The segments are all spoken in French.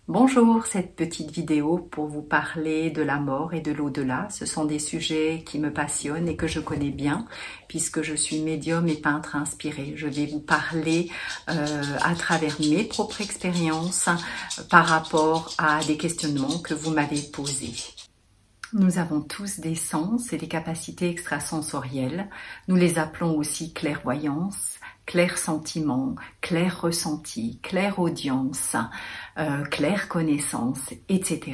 Bonjour, cette petite vidéo pour vous parler de la mort et de l'au-delà. Ce sont des sujets qui me passionnent et que je connais bien puisque je suis médium et peintre inspiré. Je vais vous parler à travers mes propres expériences par rapport à des questionnements que vous m'avez posés. Nous avons tous des sens et des capacités extrasensorielles. Nous les appelons aussi clairvoyance, clair-sentiment, clair-ressenti, clair-audience, clair-connaissance, etc.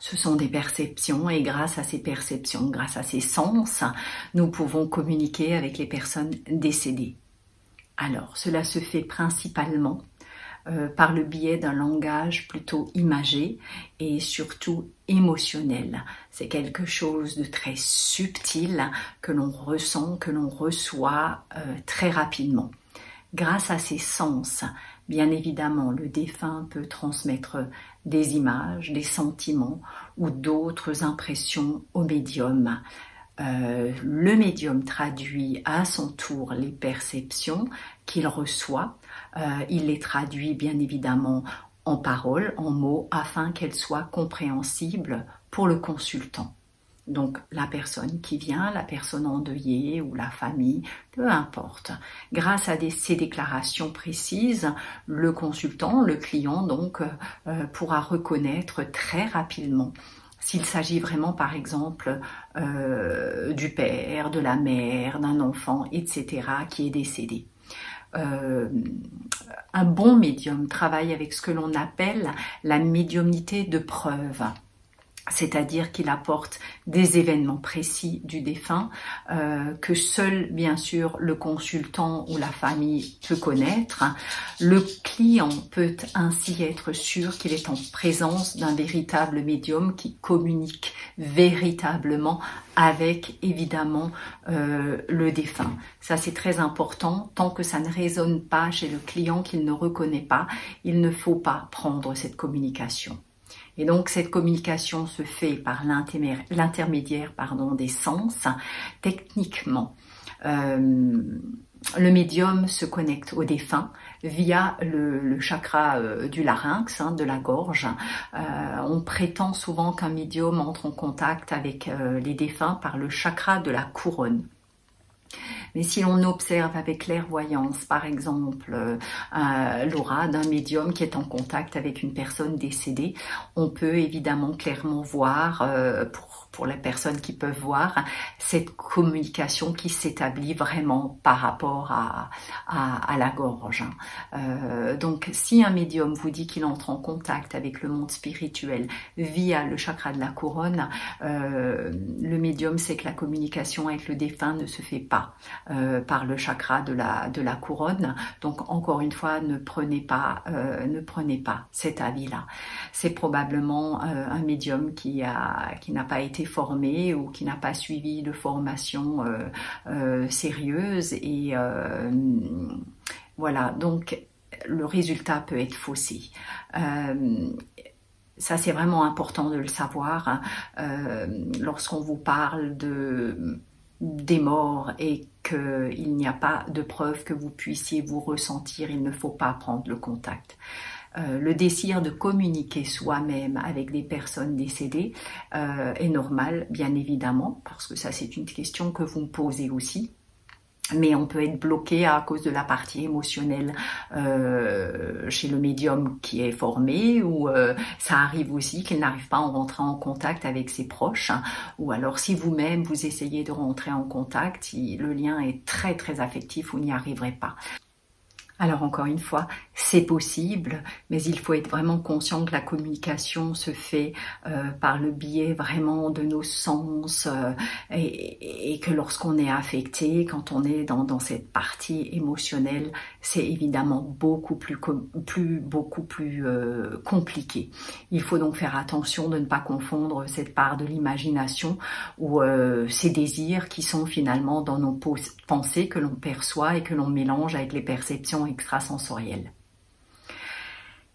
Ce sont des perceptions et grâce à ces perceptions, grâce à ces sens, nous pouvons communiquer avec les personnes décédées. Alors, cela se fait principalement par le biais d'un langage plutôt imagé et surtout émotionnel. C'est quelque chose de très subtil que l'on ressent, que l'on reçoit très rapidement. Grâce à ces sens, bien évidemment, le défunt peut transmettre des images, des sentiments ou d'autres impressions au médium. Le médium traduit à son tour les perceptions qu'il reçoit. Il les traduit bien évidemment en paroles, en mots, afin qu'elles soient compréhensibles pour le consultant. Donc la personne qui vient, la personne endeuillée ou la famille, peu importe. Grâce à ces déclarations précises, le consultant, le client donc, pourra reconnaître très rapidement s'il s'agit vraiment, par exemple, du père, de la mère, d'un enfant, etc., qui est décédé. Un bon médium travaille avec ce que l'on appelle la médiumnité de preuve. C'est-à-dire qu'il apporte des événements précis du défunt que seul, bien sûr, le consultant ou la famille peut connaître. Le client peut ainsi être sûr qu'il est en présence d'un véritable médium qui communique véritablement avec, évidemment, le défunt. Ça, c'est très important. Tant que ça ne résonne pas chez le client, qu'il ne reconnaît pas, il ne faut pas prendre cette communication. Et donc, cette communication se fait par l'intermédiaire des sens. Techniquement, le médium se connecte au défunt via le chakra du larynx, de la gorge. On prétend souvent qu'un médium entre en contact avec les défunts par le chakra de la couronne. Mais si l'on observe avec clairvoyance, par exemple, l'aura d'un médium qui est en contact avec une personne décédée, on peut évidemment clairement voir, pour les personnes qui peuvent voir, cette communication qui s'établit vraiment par rapport à la gorge. Donc, si un médium vous dit qu'il entre en contact avec le monde spirituel via le chakra de la couronne, le médium sait que la communication avec le défunt ne se fait pas par le chakra de la couronne. Donc, encore une fois, ne prenez pas cet avis-là. C'est probablement un médium qui n'a pas été formé ou qui n'a pas suivi de formation sérieuse et voilà, donc le résultat peut être faussé. Ça, c'est vraiment important de le savoir lorsqu'on vous parle des morts et qu'il n'y a pas de preuve que vous puissiez vous ressentir, il ne faut pas prendre le contact. Le désir de communiquer soi-même avec des personnes décédées est normal, bien évidemment, parce que ça c'est une question que vous me posez aussi. Mais on peut être bloqué à cause de la partie émotionnelle chez le médium qui est formé, ou ça arrive aussi qu'il n'arrive pas à rentrer en contact avec ses proches, ou alors si vous-même vous essayez de rentrer en contact, le lien est très très affectif, vous n'y arriverez pas. Alors encore une fois, c'est possible, mais il faut être vraiment conscient que la communication se fait par le biais vraiment de nos sens et que lorsqu'on est affecté, quand on est dans cette partie émotionnelle, c'est évidemment beaucoup plus compliqué. Il faut donc faire attention de ne pas confondre cette part de l'imagination ou ces désirs qui sont finalement dans nos pensées que l'on perçoit et que l'on mélange avec les perceptions extrasensorielles.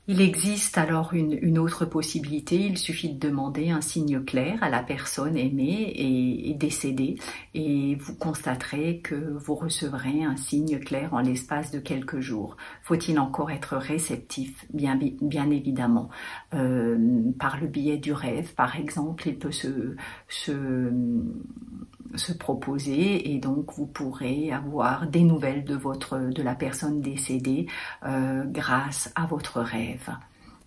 Il existe alors une autre possibilité, il suffit de demander un signe clair à la personne aimée et décédée et vous constaterez que vous recevrez un signe clair en l'espace de quelques jours. Faut-il encore être réceptif, bien évidemment. Par le biais du rêve, par exemple, il peut se proposer et donc vous pourrez avoir des nouvelles de la personne décédée grâce à votre rêve.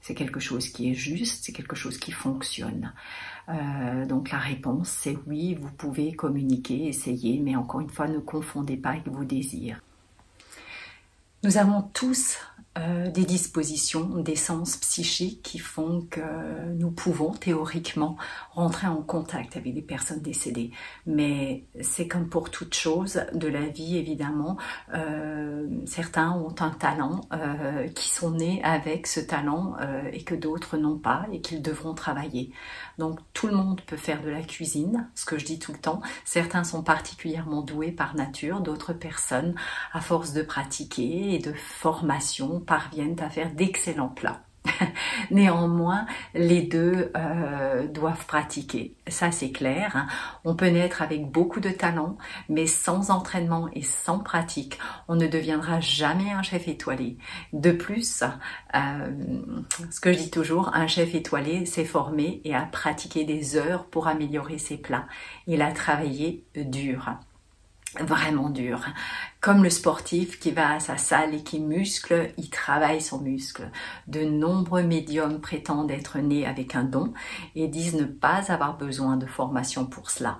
C'est quelque chose qui est juste, c'est quelque chose qui fonctionne. Donc la réponse c'est oui, vous pouvez communiquer, essayer, mais encore une fois ne confondez pas avec vos désirs. Nous avons tous des dispositions, des sens psychiques qui font que nous pouvons théoriquement rentrer en contact avec des personnes décédées. Mais c'est comme pour toute chose de la vie, évidemment. Certains ont un talent, qui sont nés avec ce talent et que d'autres n'ont pas et qu'ils devront travailler. Donc tout le monde peut faire de la cuisine, ce que je dis tout le temps. Certains sont particulièrement doués par nature, d'autres personnes, à force de pratiquer et de formation, parviennent à faire d'excellents plats. Néanmoins, les deux doivent pratiquer, ça c'est clair. Hein. On peut naître avec beaucoup de talent, mais sans entraînement et sans pratique, on ne deviendra jamais un chef étoilé. De plus, ce que je dis toujours, un chef étoilé s'est formé et a pratiqué des heures pour améliorer ses plats. Il a travaillé dur. Vraiment dur. Comme le sportif qui va à sa salle et qui muscle, il travaille son muscle. De nombreux médiums prétendent être nés avec un don et disent ne pas avoir besoin de formation pour cela.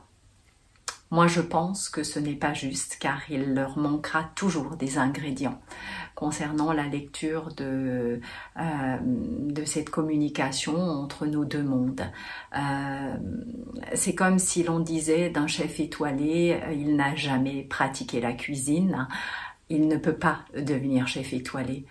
Moi, je pense que ce n'est pas juste car il leur manquera toujours des ingrédients. Concernant la lecture de cette communication entre nos deux mondes, c'est comme si l'on disait d'un chef étoilé, il n'a jamais pratiqué la cuisine, il ne peut pas devenir chef étoilé.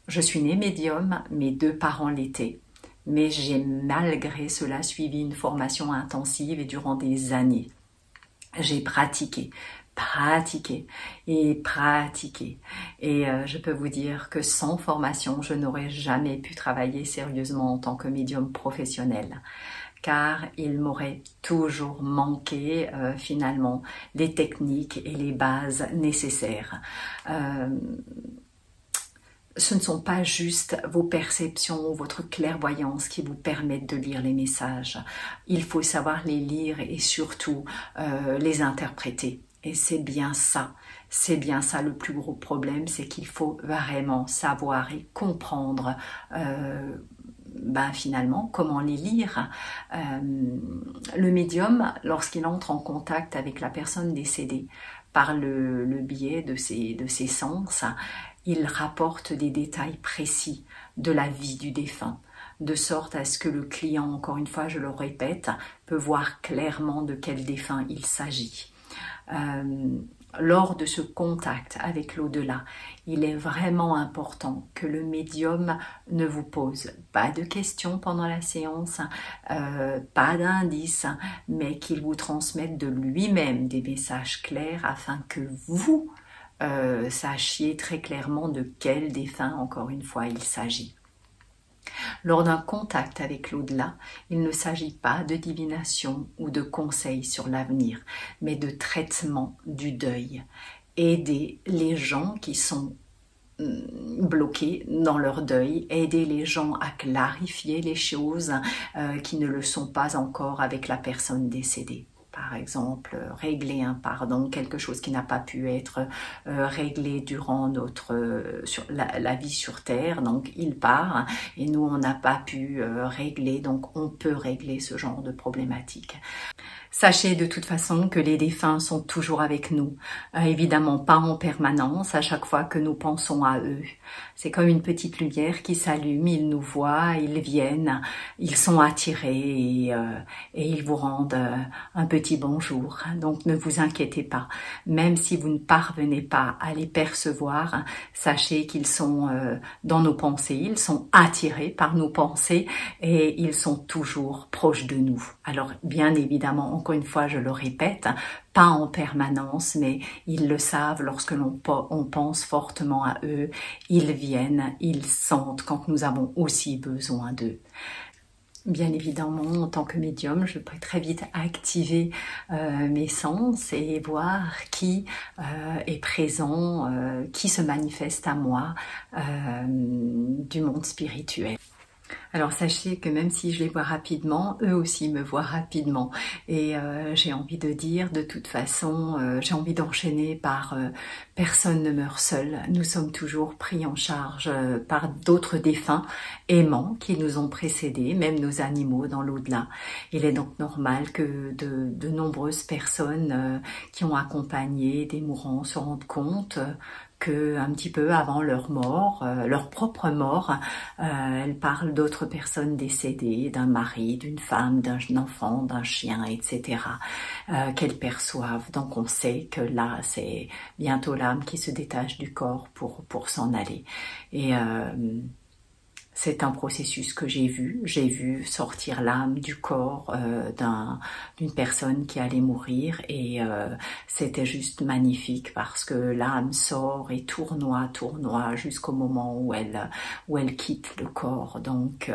Je suis née médium, mes deux parents l'étaient. Mais j'ai malgré cela suivi une formation intensive et durant des années. J'ai pratiqué. Et je peux vous dire que sans formation, je n'aurais jamais pu travailler sérieusement en tant que médium professionnel. Car il m'aurait toujours manqué finalement les techniques et les bases nécessaires. Ce ne sont pas juste vos perceptions ou votre clairvoyance qui vous permettent de lire les messages. Il faut savoir les lire et surtout les interpréter. Et c'est bien ça le plus gros problème, c'est qu'il faut vraiment savoir et comprendre finalement comment les lire. Le médium, lorsqu'il entre en contact avec la personne décédée par le biais de ses sens, il rapporte des détails précis de la vie du défunt, de sorte à ce que le client, encore une fois je le répète, peut voir clairement de quel défunt il s'agit. Lors de ce contact avec l'au-delà, il est vraiment important que le médium ne vous pose pas de questions pendant la séance, pas d'indices, mais qu'il vous transmette de lui-même des messages clairs afin que vous sachiez très clairement de quel défunt, encore une fois, il s'agit. Lors d'un contact avec l'au-delà, il ne s'agit pas de divination ou de conseils sur l'avenir, mais de traitement du deuil. Aider les gens qui sont bloqués dans leur deuil, aider les gens à clarifier les choses qui ne le sont pas encore avec la personne décédée. Par exemple, régler un pardon, quelque chose qui n'a pas pu être réglé durant la vie sur Terre, donc il part et nous on n'a pas pu régler, donc on peut régler ce genre de problématique. Sachez de toute façon que les défunts sont toujours avec nous, évidemment pas en permanence, à chaque fois que nous pensons à eux. C'est comme une petite lumière qui s'allume, ils nous voient, ils viennent, ils sont attirés et ils vous rendent un petit petit bonjour. Donc ne vous inquiétez pas, même si vous ne parvenez pas à les percevoir, sachez qu'ils sont dans nos pensées, ils sont attirés par nos pensées et ils sont toujours proches de nous. Alors bien évidemment, encore une fois, je le répète, pas en permanence, mais ils le savent lorsque on pense fortement à eux, ils viennent, ils sentent quand nous avons aussi besoin d'eux. Bien évidemment, en tant que médium, je peux très vite activer mes sens et voir qui est présent, qui se manifeste à moi du monde spirituel. Alors sachez que même si je les vois rapidement, eux aussi me voient rapidement. Et j'ai envie de dire, de toute façon, j'ai envie d'enchaîner par personne ne meurt seul. Nous sommes toujours pris en charge par d'autres défunts aimants qui nous ont précédés, même nos animaux dans l'au-delà. Il est donc normal que de nombreuses personnes qui ont accompagné des mourants se rendent compte que un petit peu avant leur mort, leur propre mort, elles parlent d'autres personnes décédées, d'un mari, d'une femme, d'un enfant, d'un chien, etc., qu'elles perçoivent. Donc on sait que là, c'est bientôt l'âme qui se détache du corps pour s'en aller. Et c'est un processus que j'ai vu sortir l'âme du corps d'une personne qui allait mourir et c'était juste magnifique parce que l'âme sort et tournoie jusqu'au moment où elle quitte le corps. Donc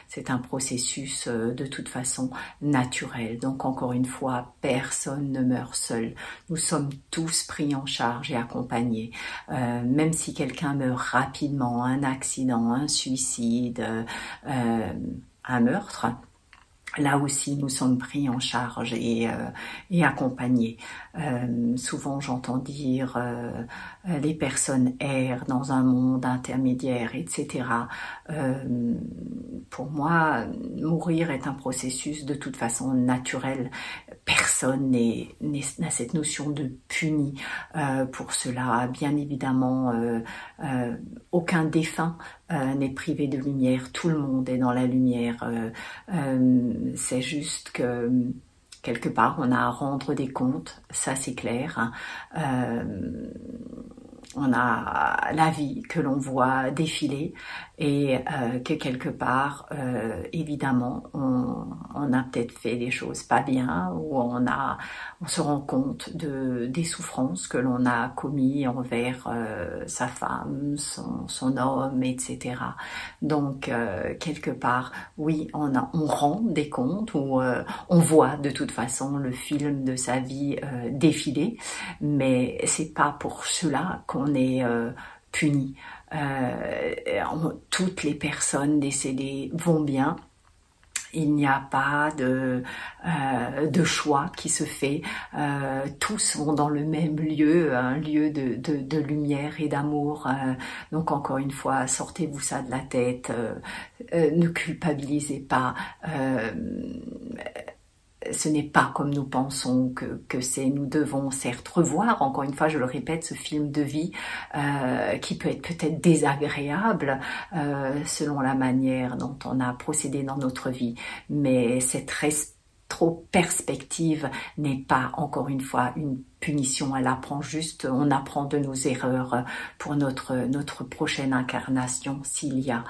c'est un processus de toute façon naturel. Donc encore une fois, personne ne meurt seul. Nous sommes tous pris en charge et accompagnés. Même si quelqu'un meurt rapidement, un accident, un suicide, un meurtre, là aussi nous sommes pris en charge et accompagnés. Souvent j'entends dire les personnes errent dans un monde intermédiaire, etc. Pour moi, mourir est un processus de toute façon naturel. Personne n'a cette notion de puni pour cela. Bien évidemment, aucun défunt n'est privé de lumière. Tout le monde est dans la lumière. C'est juste que quelque part, on a à rendre des comptes, ça c'est clair. On a la vie que l'on voit défiler et que quelque part, évidemment, on a peut-être fait des choses pas bien ou on se rend compte des souffrances que l'on a commis envers sa femme, son homme, etc. Donc, quelque part, oui, on rend des comptes ou on voit de toute façon le film de sa vie défiler, mais c'est pas pour cela qu'on est puni. Toutes les personnes décédées vont bien. Il n'y a pas de choix qui se fait. Tous vont dans le même lieu, un lieu de lumière et d'amour. Donc encore une fois, sortez-vous ça de la tête. Ne culpabilisez pas. Ce n'est pas comme nous pensons que c'est. Nous devons certes revoir, encore une fois, je le répète, ce film de vie qui peut être peut-être désagréable selon la manière dont on a procédé dans notre vie, mais cette perspective n'est pas, encore une fois, une punition. On apprend de nos erreurs pour notre prochaine incarnation s'il y a.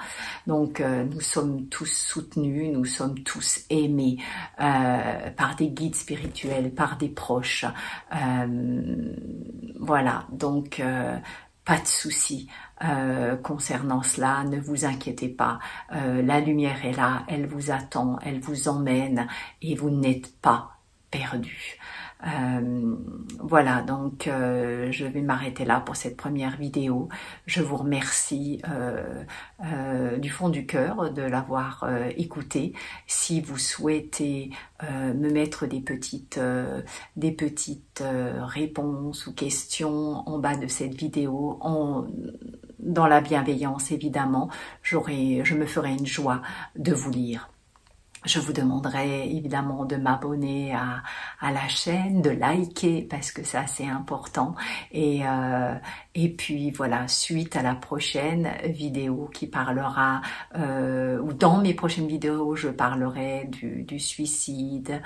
Donc nous sommes tous soutenus, nous sommes tous aimés par des guides spirituels, par des proches. Voilà, donc pas de souci concernant cela, ne vous inquiétez pas, la lumière est là, elle vous attend, elle vous emmène et vous n'êtes pas perdu. Voilà, donc je vais m'arrêter là pour cette première vidéo. Je vous remercie du fond du cœur de l'avoir écouté. Si vous souhaitez me mettre des petites réponses ou questions en bas de cette vidéo, dans la bienveillance évidemment, je me ferai une joie de vous lire. Je vous demanderai évidemment de m'abonner à la chaîne, de liker parce que ça c'est important et puis voilà, suite à la prochaine vidéo qui parlera ou Dans mes prochaines vidéos, je parlerai du suicide,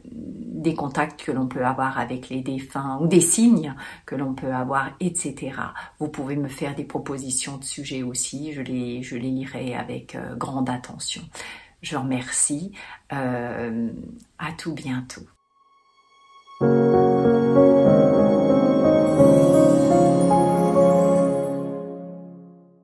des contacts que l'on peut avoir avec les défunts ou des signes que l'on peut avoir, etc. Vous pouvez me faire des propositions de sujets aussi, je les lirai avec grande attention. Je vous remercie, à tout bientôt.